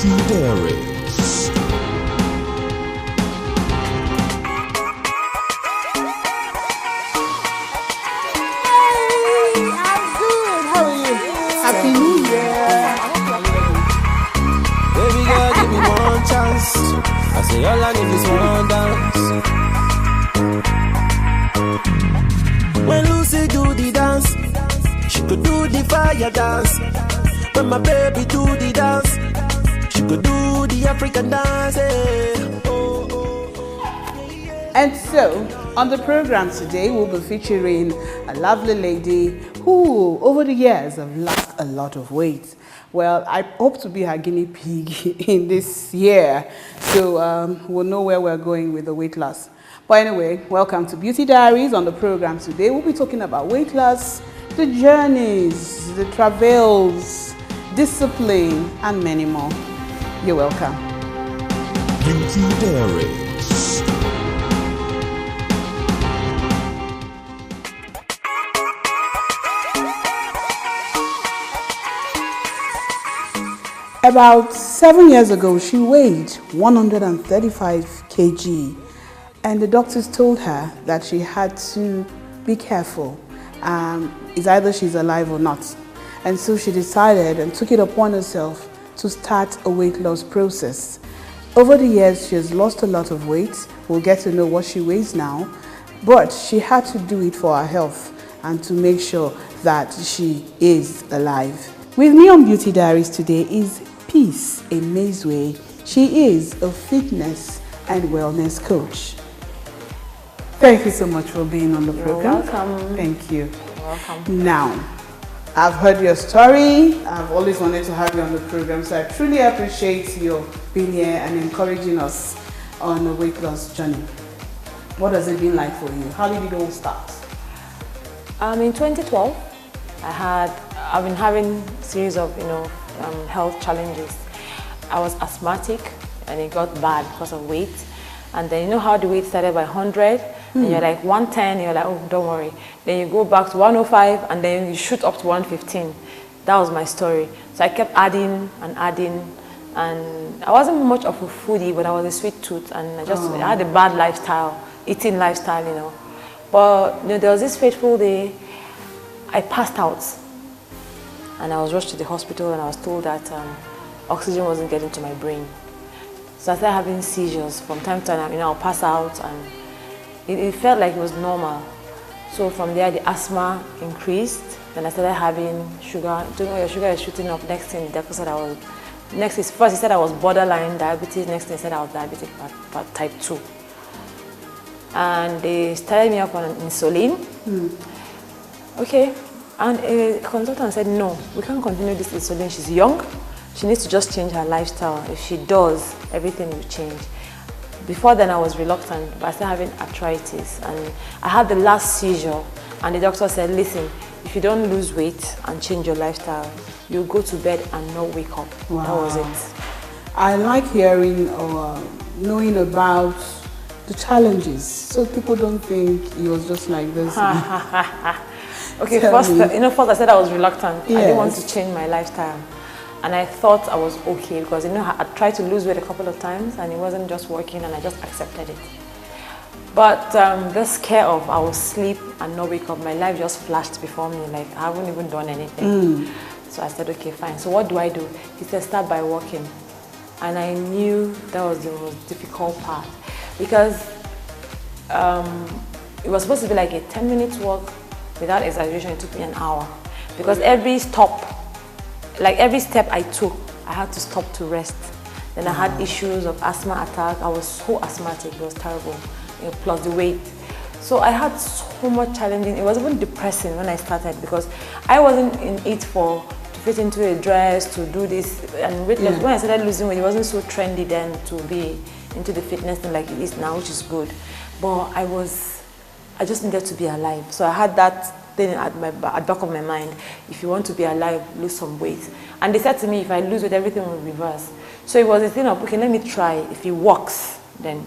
Beauty Diaries. Happy New Year. Baby girl, give me one chance. I say all I need is one dance. When Lucy do the dance, she could do the fire dance. When my baby do the dance, she could do the African dance. And so, on the program today, we'll be featuring a lovely lady who, over the years, have lost a lot of weight. Well, I hope to be her guinea pig in this year, so we'll know where we're going with the weight loss. But anyway, welcome to Beauty Diaries. On the program today, we'll be talking about weight loss, the journeys, the travails, discipline, and many more. You're welcome. Beauty Diaries. About 7 years ago, she weighed 135 kg, and the doctors told her that she had to be careful. It's either she's alive or not. And so she decided and took it upon herself to start a weight loss process. Over the years, she has lost a lot of weight. We'll get to know what she weighs now, but she had to do it for her health and to make sure that she is alive. With me on Beauty Diaries today is Peace Emezue. She is a fitness and wellness coach. Thank you so much for being on the program. Welcome. Thank you. You're welcome. Now, I've heard your story. I've always wanted to have you on the program, so I truly appreciate your being here and encouraging us on a weight loss journey. What has it been like for you? How did it all start? In 2012, I've been having a series of health challenges. I was asthmatic and it got bad because of weight. And then you know how the weight started by 100 and you're like 110, you're like, oh, don't worry. Then you go back to 105 and then you shoot up to 115. That was my story. So I kept adding and adding, and I wasn't much of a foodie, but I was a sweet tooth, and I had a bad lifestyle, eating lifestyle, But there was this fateful day, I passed out. And I was rushed to the hospital and I was told that oxygen wasn't getting to my brain. So I started having seizures from time to time. I'll pass out, and it felt like it was normal. So from there, the asthma increased. Then I started having sugar. Your sugar is shooting up. Next thing, the doctor said first he said I was borderline diabetes. Next thing he said I was diabetic type 2. And they started me up on insulin. Okay. And a consultant said, no, we can't continue this insulin. She's young. She needs to just change her lifestyle. If she does, everything will change. Before then, I was reluctant, but I started having arthritis. And I had the last seizure. And the doctor said, listen, if you don't lose weight and change your lifestyle, you'll go to bed and not wake up. Wow. That was it. I like hearing or knowing about the challenges, so people don't think it was just like this. Okay, first I said I was reluctant. Yes. I didn't want to change my lifestyle. And I thought I was okay because, I tried to lose weight a couple of times and it wasn't just working, and I just accepted it. But the scare of I will sleep and not wake up, my life just flashed before me, like I haven't even done anything. So I said, okay, fine. So what do I do? He said, start by walking. And I knew that was the most difficult part because it was supposed to be like a 10-minute walk. Without exaggeration, it took me an hour because every step I took, I had to stop to rest. Then I had issues of asthma attack. I was so asthmatic, it was terrible, plus the weight. So I had so much challenging. It was even depressing when I started because I wasn't in it to fit into a dress, to do this. And weight loss, when I started losing weight, it wasn't so trendy then to be into the fitness thing like it is now, which is good. But I just needed to be alive. So I had that thing at the back of my mind. If you want to be alive, lose some weight. And they said to me, if I lose weight, everything will reverse. So it was a thing of, okay, let me try. If it works, then.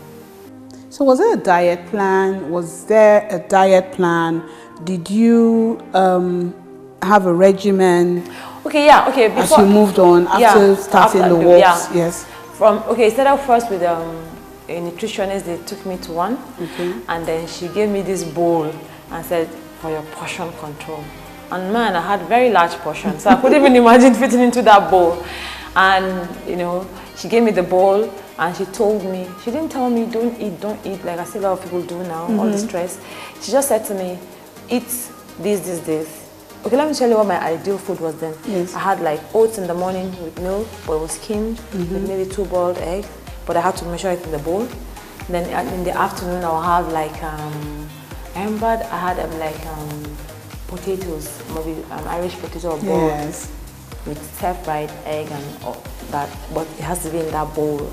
So was there a diet plan? Was there a diet plan? Did you have a regimen? Okay, yeah, okay. As you moved on after starting the walks, yes. It started out first with a nutritionist. They took me to one, and then she gave me this bowl and said, for your portion control. And man, I had very large portions, so I couldn't even imagine fitting into that bowl. And she gave me the bowl, and she told me, she didn't tell me don't eat like I see a lot of people do now, all the stress. She just said to me, eat this. Okay, let me tell you what my ideal food was then. Yes. I had like oats in the morning with milk, but it was skimmed, with maybe 2 boiled eggs, but I had to measure it in the bowl. Then in the afternoon, I'll have like, I remember I had potatoes, maybe Irish potato or boiled. Yes. With stir-fried egg and all that, but it has to be in that bowl.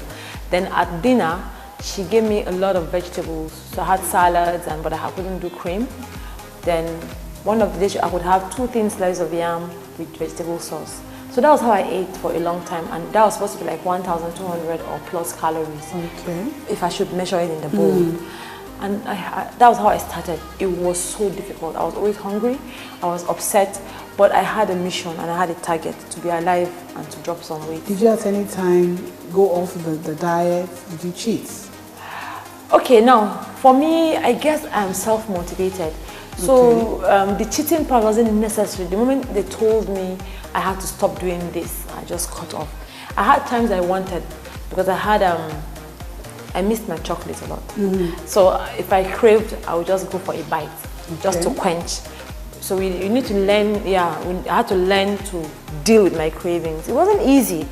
Then at dinner, she gave me a lot of vegetables. So I had salads, but I couldn't do cream. Then one of the dishes, I would have 2 thin slices of yam with vegetable sauce. So that was how I ate for a long time, and that was supposed to be like 1,200 or plus calories. Okay. If I should measure it in the bowl. And that was how I started. It was so difficult. I was always hungry, I was upset, but I had a mission and I had a target to be alive and to drop some weight. Did you at any time go off the diet? Did you cheat? Okay, now, for me, I guess I'm self-motivated. So the cheating part wasn't necessary. The moment they told me I had to stop doing this, I just cut off. I had times I wanted, because I missed my chocolate a lot. So if I craved, I would just go for a bite, just to quench. So you need to learn, I had to learn to deal with my cravings. It wasn't easy.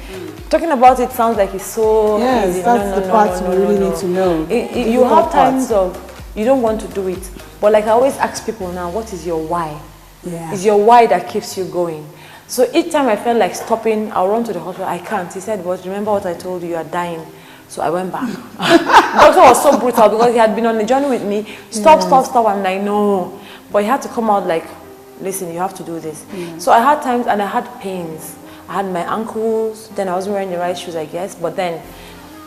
Talking about it sounds like it's so easy. Yes, that's the part we really need to know. You have times of, you don't want to do it. But like I always ask people now, what is your why? Yeah. It's your why that keeps you going. So each time I felt like stopping, I'll run to the hospital. I can't. He said, but remember what I told you, you are dying. So I went back. The doctor was so brutal because he had been on the journey with me. Stop. I'm like, no. But he had to come out like, listen, you have to do this. So I had times and I had pains. I had my ankles, then I wasn't wearing the right shoes, I guess. But then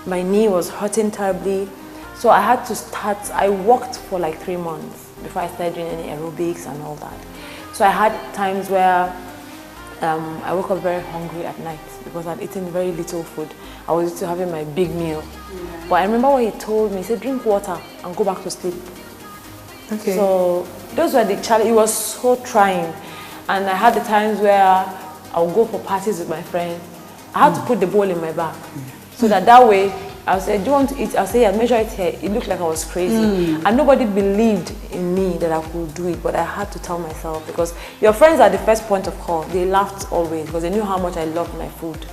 my knee was hurting terribly. So I had to start, I walked for like 3 months before I started doing any aerobics and all that. So I had times where I woke up very hungry at night because I'd eaten very little food. I was used to having my big meal. But I remember what he told me. He said, drink water and go back to sleep. Okay. So those were the challenges. It was so trying. And I had the times where I would go for parties with my friends. I had to put the bowl in my bag. So that way, I said, do you want to eat? I'll say, yeah, measure it here. It looked like I was crazy. And nobody believed in me that I could do it, but I had to tell myself, because your friends are the first point of call. They laughed always because they knew how much I loved my food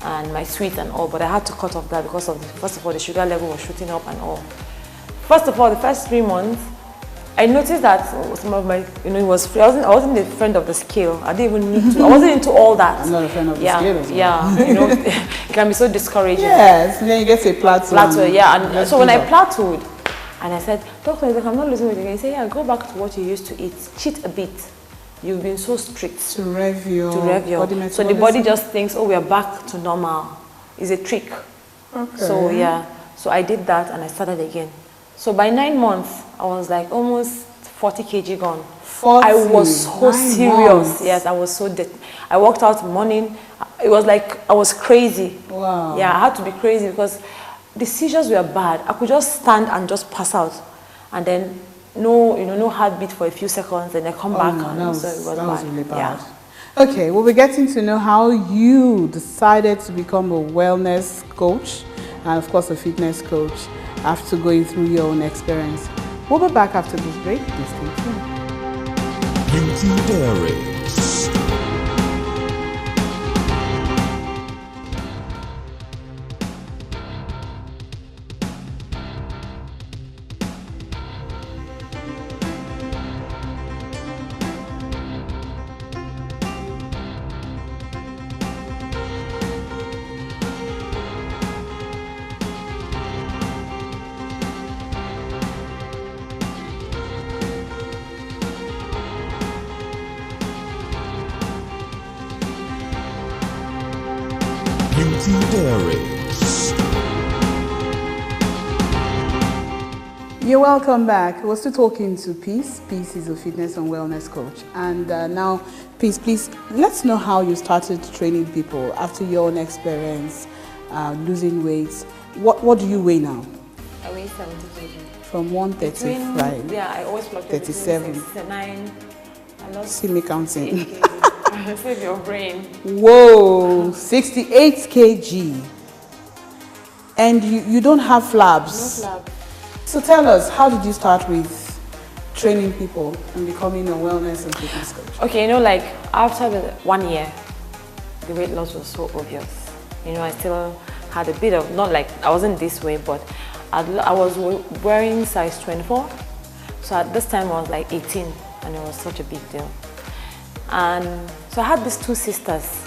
and my sweets and all, but I had to cut off that because of, first of all, the sugar level was shooting up and all. First of all, the first 3 months, I noticed that some of my, it was free. I wasn't a friend of the scale. I didn't even need to. I wasn't into all that. I'm not a friend of the scale as well. Yeah, it can be so discouraging. Yes, and then you get to a plateau. And so when I plateaued, and I said, doctor, I'm not losing weight again. He said, yeah, go back to what you used to eat. Cheat a bit. You've been so strict. To rev your body metabolism. So the body just thinks, oh, we are back to normal. It's a trick. Okay. So so I did that and I started again. So by 9 months, I was like almost 40 kg gone. 40? I was so serious. Months. Yes, I was so I walked out morning. It was like I was crazy. Wow. Yeah, I had to be crazy because the seizures were bad. I could just stand and just pass out, and then no heartbeat for a few seconds, and then come back. No, so it was that was really bad. Yeah. Okay, we'll be getting to know how you decided to become a wellness coach and of course a fitness coach after going through your own experience. We'll be back after this break. Please stay tuned. Pinky Diaries. Pinky Diaries. You're welcome back. We're still talking to Peace. Peace is a fitness and wellness coach. And now, Peace, please, let's know how you started training people after your own experience losing weight. What do you weigh now? I weigh 70 kg. From 135. Yeah, I always fluctuate 37. 69. I lost See me counting. 8 kg. Save your brain. Whoa, 68 kg. And you don't have flabs? No flab. So tell us, how did you start with training people and becoming a wellness and fitness coach? Okay, you know, like after the 1 year, the weight loss was so obvious. You know, I still had a bit of, not like, I wasn't this way, but I was wearing size 24. So at this time I was like 18 and it was such a big deal. And so I had these two sisters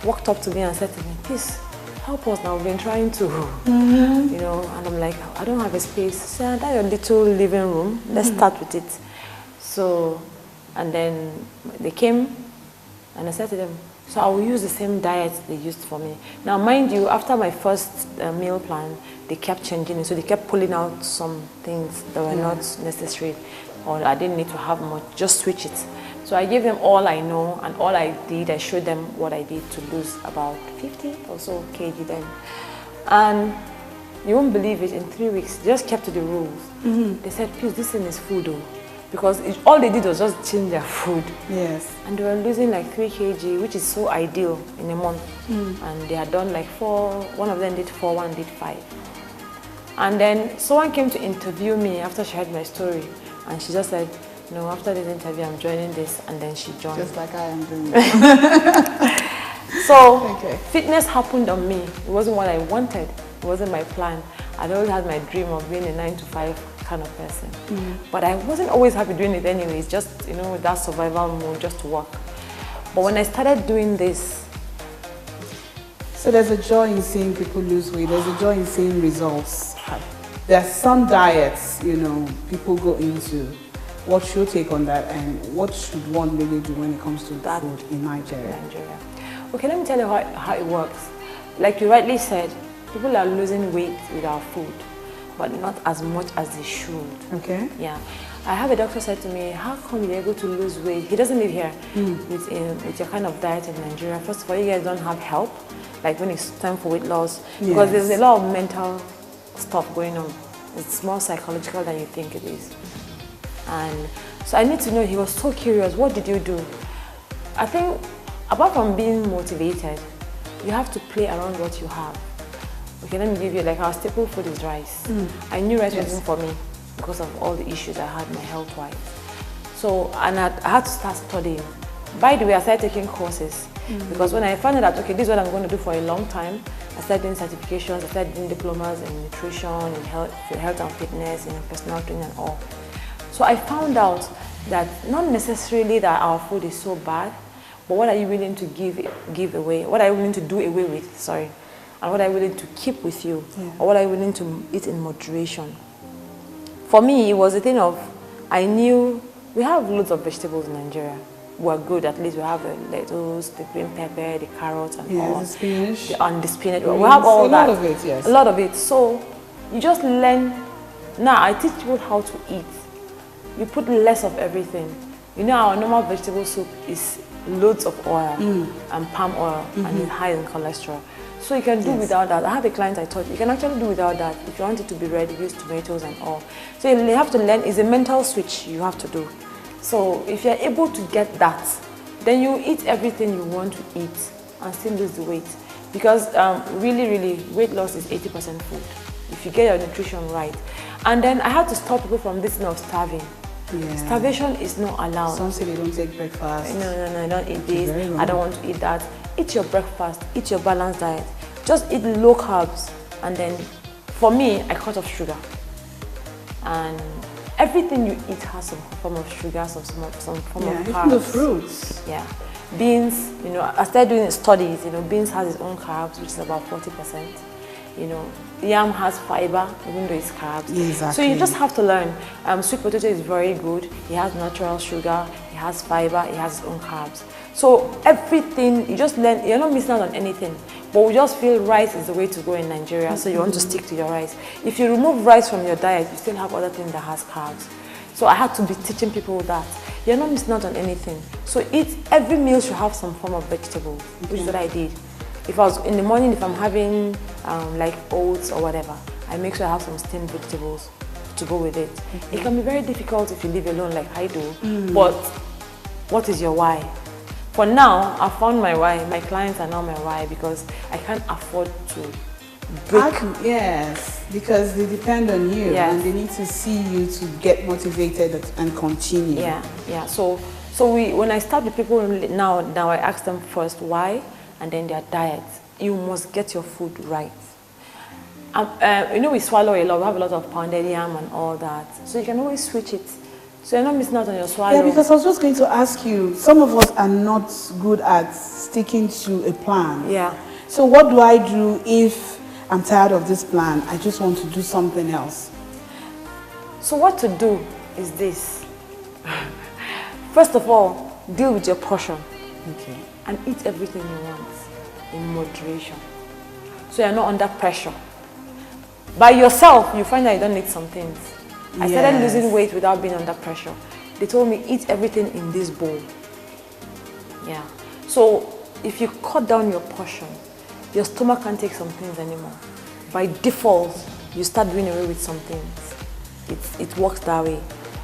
walked up to me and said to me, Peace, help us now, we've been trying to, you know, and I'm like, I don't have a space. So that's your little living room, let's start with it. So, and then they came and I said to them, so I will use the same diet they used for me. Now, mind you, after my first meal plan, they kept changing it. So they kept pulling out some things that were not necessary or I didn't need to have much, just switch it. So I gave them all I know and all I did, I showed them what I did to lose about 50 or so kg then. And you won't believe it, in 3 weeks, they just kept to the rules. They said, Peace, this thing is food though. Because all they did was just change their food. Yes. And they were losing like 3 kg, which is so ideal in a month. And they had done like 4, one of them did 4, one did 5. And then someone came to interview me after she heard my story. And she just said, no, after this interview, I'm joining this. And then she joined. Just like I am doing. So, fitness happened on me. It wasn't what I wanted. It wasn't my plan. I'd always had my dream of being a 9-to-5 kind of person. But I wasn't always happy doing it anyways, just, you know, with that survival mode, just to work. But when I started doing this... So there's a joy in seeing people lose weight. There's a joy in seeing results. There's some diets, you know, people go into. What's your take on that, and what should one really do when it comes to that food in Nigeria? Okay, let me tell you how it works. Like you rightly said, people are losing weight with our food, but not as much as they should. Okay. Yeah. I have a doctor said to me, how come you're able to lose weight? He doesn't live here with your kind of diet in Nigeria. First of all, you guys don't have help, like when it's time for weight loss, because there's a lot of mental stuff going on. It's more psychological than you think it is. And so I need to know, he was so curious, what did you do? I think, apart from being motivated, you have to play around what you have. Okay, let me give you, like our staple food is rice. I knew rice wasn't for me because of all the issues I had my health-wise. So, and I had to start studying. By the way, I started taking courses because when I found out, okay, this is what I'm going to do for a long time, I started doing certifications, I started doing diplomas in nutrition, in health and fitness, in personal training and all. So I found out that not necessarily that our food is so bad, but what are you willing to give away? What are you willing to do away with? Sorry. And what are you willing to keep with you? Or what are you willing to eat in moderation? For me, it was a thing of, I knew we have loads of vegetables in Nigeria. We're good, at least we have the lettuce, the green pepper, the carrots and all. The spinach. And the spinach. We have all that. A lot of it, yes. A lot of it. So you just learn. Now I teach people how to eat. You put less of everything. You know, our normal vegetable soup is loads of oil and palm oil and it's high in cholesterol. So you can do without that. I have a client I taught you can actually do without that. If you want it to be red, use tomatoes and all. So you have to learn, it's a mental switch you have to do. So if you're able to get that, then you eat everything you want to eat and still lose the weight. Because really, weight loss is 80% food. If you get your nutrition right. And then I had to stop people from this thing of starving. Starvation is not allowed. Some say they don't take breakfast. No, I don't eat this. I don't want to eat that. Eat your breakfast, eat your balanced diet. Just eat low carbs. And then, for me, I cut off sugar. And everything you eat has some form of sugar, some form of carbs. Even the fruits. Yeah. Beans, you know, I started doing studies, you know, beans has its own carbs, which is about 40%. You know, yam has fiber, even though it's carbs. Exactly. So you just have to learn. Sweet potato is very good. It has natural sugar, it has fiber, it has its own carbs. So everything, you just learn, you're not missing out on anything. But we just feel rice is the way to go in Nigeria, so you want to stick to your rice. If you remove rice from your diet, you still have other things that has carbs. So I had to be teaching people that you're not missing out on anything. So every meal should have some form of vegetables, which is what I did. If I was in the morning, if I'm having like oats or whatever, I make sure I have some steamed vegetables to go with it. It can be very difficult if you live alone like I do, but what is your why? For now, I found my why. My clients are now my why because I can't afford to break. Yes, because they depend on you and they need to see you to get motivated and continue. Yeah. So when I start with people now I ask them first why and then their diet. You must get your food right. We swallow a lot. We have a lot of pounded yam and all that. So you can always switch it. So you're not missing out on your swallow. Yeah, because I was just going to ask you, some of us are not good at sticking to a plan. Yeah. So what do I do if I'm tired of this plan? I just want to do something else. So what to do is this. First of all, deal with your portion. Okay. And eat everything you want in moderation. So you're not under pressure. By yourself, you find that you don't need some things. I started losing weight without being under pressure. They told me, eat everything in this bowl. Yeah. So if you cut down your portion, your stomach can't take some things anymore. By default, you start doing away with some things. It works that way.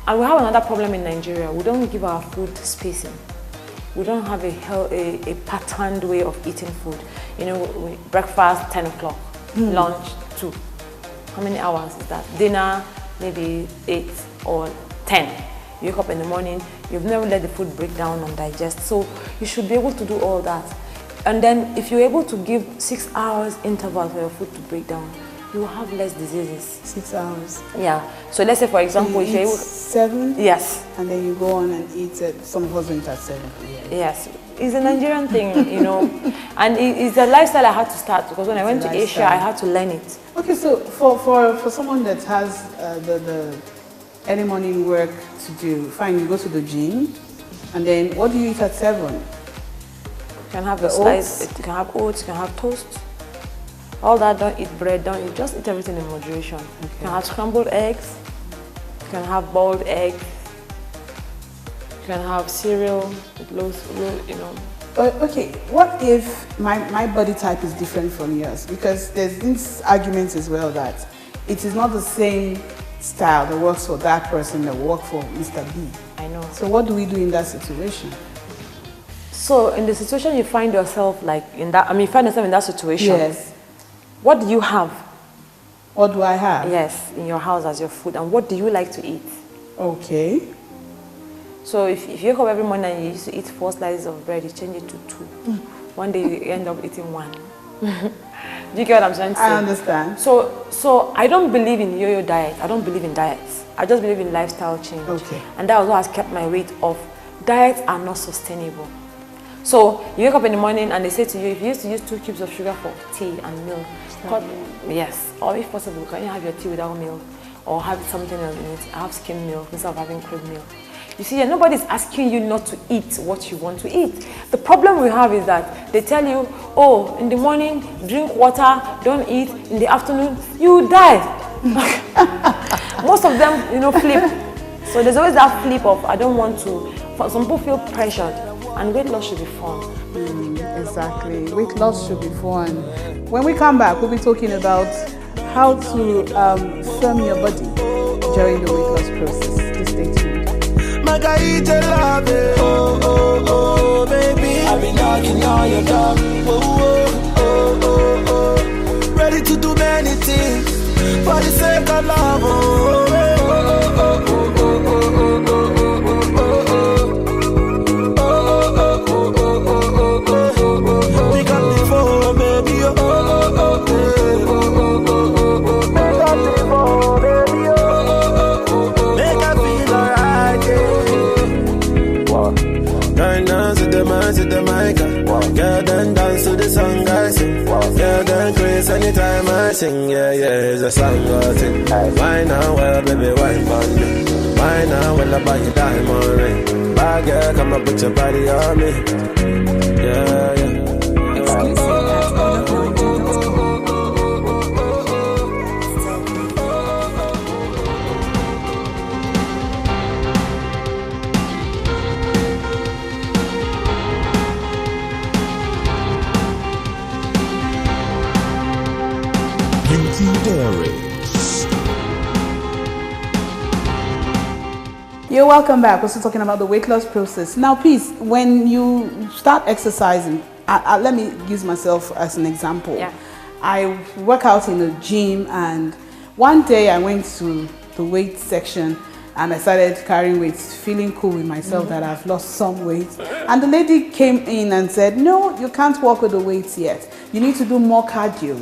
And we have another problem in Nigeria. We don't give our food spacing. We don't have a patterned way of eating food. Breakfast, 10 o'clock, lunch, 2. How many hours is that? Dinner, maybe 8 or 10. You wake up in the morning, you've never let the food break down and digest. So you should be able to do all that. And then if you're able to give 6 hours interval for your food to break down, you will have less diseases. 6 hours. Yeah. So let's say, for example, if you're able 7. Yes. And then you go on and eat it. Some of us eat at 7. Yes. It's a Nigerian thing, and it's a lifestyle I had to start because when I went to Asia, I had to learn it. Okay, so for someone that has the early morning work to do, fine, you go to the gym, and then what do you eat at 7? You can have a slice, you can have oats, you can have toast. All that, don't eat bread, don't eat, just eat everything in moderation. Okay. You can have scrambled eggs, you can have boiled eggs, you can have cereal with low. Okay, what if my body type is different from yours? Because there's this argument as well that it is not the same style that works for that person that works for Mr. B. I know. So what do we do in that situation? So in the situation you find yourself you find yourself in that situation. Yes. What do you have? What do I have? Yes, in your house as your food, and what do you like to eat? Okay. So if you wake up every morning and you used to eat 4 slices of bread, you change it to 2. One day you end up eating 1. Do you get what I'm trying to say? I understand. So I don't believe in yo-yo diet. I don't believe in diets. I just believe in lifestyle change. Okay. And that was what has kept my weight off. Diets are not sustainable. So you wake up in the morning and they say to you, if you used to use 2 cubes of sugar for tea and milk, yes, or if possible, can you have your tea without milk? Or have something else in it, have skim milk instead of having cream milk. You see, nobody's asking you not to eat what you want to eat. The problem we have is that they tell you, oh, in the morning, drink water, don't eat. In the afternoon, you die. Most of them, flip. So there's always that flip of, I don't want to. Some people feel pressured, and weight loss should be fun. Exactly. Weight loss should be fun. When we come back, we'll be talking about how to firm your body during the weight loss process. Just stay tuned. Margarita love it. Oh, oh, oh, baby. I've been knocking on your door. Oh, oh, oh, oh, oh. Ready to do many things for the sake of love. Oh, oh, oh, oh, oh, oh, oh, oh, oh. We got me for baby. Oh, oh, oh, oh, oh. We got me for baby. Oh, oh, oh. Make I feel alright. Girl, dance to the man, to the mic. Girl, then dance to the song I sing. Girl, then grace anytime I sing. Yeah, it's a song I sing. Why now, well, baby, wine on me. Why now, well, I buy you diamond ring. Bad girl, come up with your body on me. Yeah. Exclusive at Benji Dairies. You're welcome back. We're still talking about the weight loss process. Now, Peace, when you start exercising, let me use myself as an example. Yeah. I work out in a gym, and one day I went to the weight section and I started carrying weights, feeling cool with myself that I've lost some weight. And the lady came in and said, no, you can't walk with the weights yet. You need to do more cardio.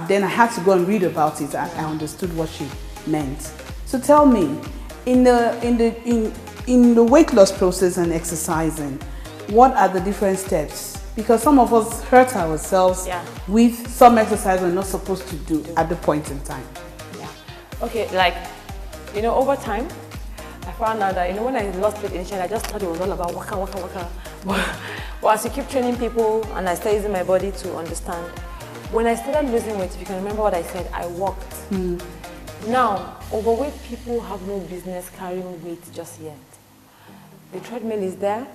Then I had to go and read about it. I understood what she meant. So tell me, in the weight loss process and exercising, what are the different steps? Because some of us hurt ourselves with some exercise we're not supposed to do at the point in time. Yeah. Okay, like, over time, I found out that, when I lost weight initially, I just thought it was all about waka, waka, waka. But as you keep training people and I started using my body to understand, when I started losing weight, if you can remember what I said, I walked. Now, overweight people have no business carrying weight just yet. The treadmill is there.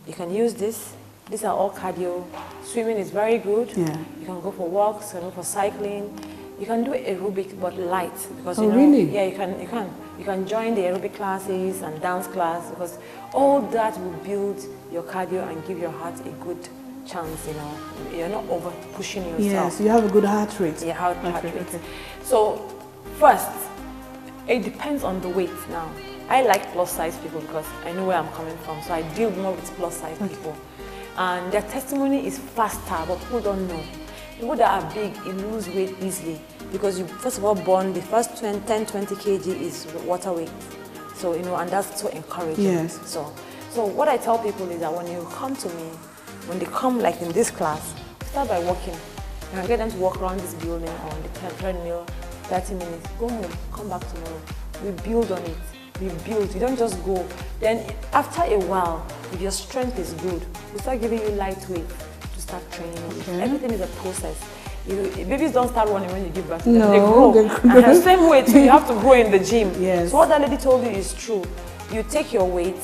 You can use this. These are all cardio. Swimming is very good. Yeah. You can go for walks, you can go for cycling. You can do aerobic but light because really? Yeah, you can join the aerobic classes and dance class because all that will build your cardio and give your heart a good chance. You're not over pushing yourself. Yes, you have a good heart rate. Yeah, heart rate. Okay. So first, it depends on the weight now. I like plus size people because I know where I'm coming from, so I deal more with plus size people. And their testimony is faster, but people don't know. People that are big, you lose weight easily because you first of all burn the first 10-20 kg is water weight. So and that's so encouraging. Yes. So what I tell people is that when you come to me, when they come like in this class, start by walking. You can get them to walk around this building or on the treadmill 30 minutes. Go home, come back tomorrow. We build on it. We build. You don't just go. Then after a while, if your strength is good, we start giving you lightweight to start training. Okay. Everything is a process. Babies don't start running when you give birth to them. No, they grow. Same way too, you have to grow in the gym. Yes. So what that lady told you is true. You take your weight,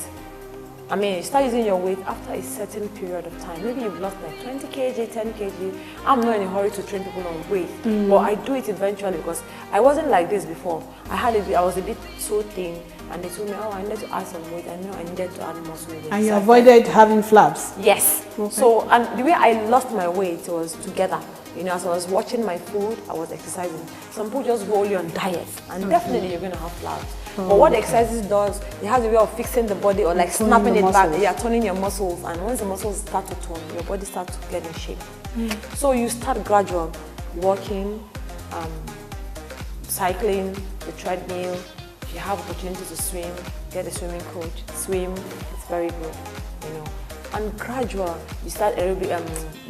you start using your weight after a certain period of time. Maybe you've lost like 20 kg, 10 kg. I'm not in a hurry to train people on weight, but I do it eventually because I wasn't like this before. I was a bit so thin, and they told me, I needed to add some weight. I know I needed to add muscle weight. And you avoided having flaps? Yes. Okay. So, and the way I lost my weight was together. As I was watching my food, I was exercising. Some people just go only on diets, and definitely you're going to have flaps. But what exercises does, it has a way of fixing the body or like snapping it back. Yeah, toning your muscles, and once the muscles start to tone, your body starts to get in shape. So you start gradual, walking, cycling, the treadmill. If you have opportunity to swim, get a swimming coach. Swim, it's very good, And gradual, you start aerobic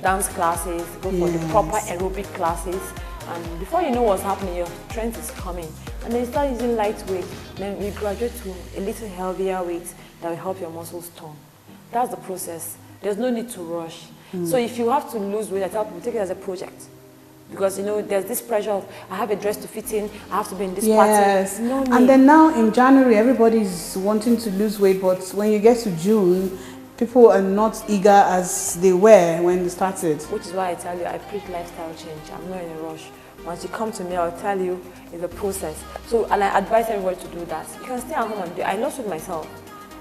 dance classes, go for the proper aerobic classes, and before you know what's happening, your strength is coming. And then you start using lightweight, then you graduate to a little heavier weight that will help your muscles tone. That's the process. There's no need to rush. So if you have to lose weight, I tell people, take it as a project. Because, there's this pressure of, I have a dress to fit in, I have to be in this party. No need. And then now in January, everybody's wanting to lose weight, but when you get to June, people are not eager as they were when they started. Which is why I tell you, I preach lifestyle change. I'm not in a rush. Once you come to me, I'll tell you it's a process. So, and I advise everybody to do that. You can stay at home and do it. I lost with myself.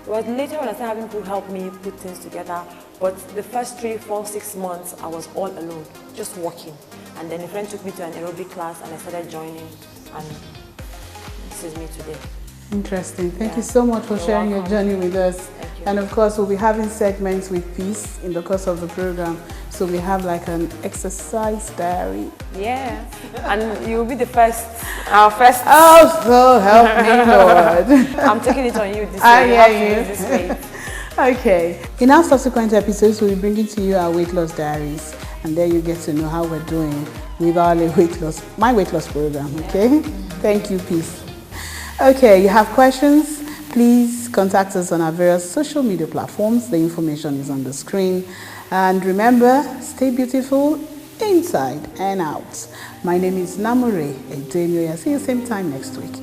It was later when I started having people help me put things together. But the first 3, 4, 6 months, I was all alone, just walking. And then a friend took me to an aerobic class and I started joining. And this is me today. Interesting. Thank you so much for sharing your journey with us. Thank you. And of course, we'll be having segments with Peace in the course of the program. So we have like an exercise diary. Yeah. And you'll be the first, our first. Oh, so help me, Lord. I'm taking it on you this way. You have to use this way. Okay. In our subsequent episodes, we'll be bringing to you our weight loss diaries. And there you get to know how we're doing with our my weight loss program, okay? Thank you, Peace. Okay, you have questions? Please contact us on our various social media platforms. The information is on the screen. And remember, stay beautiful inside and out. My name is Namure Edemioya. See you same time next week.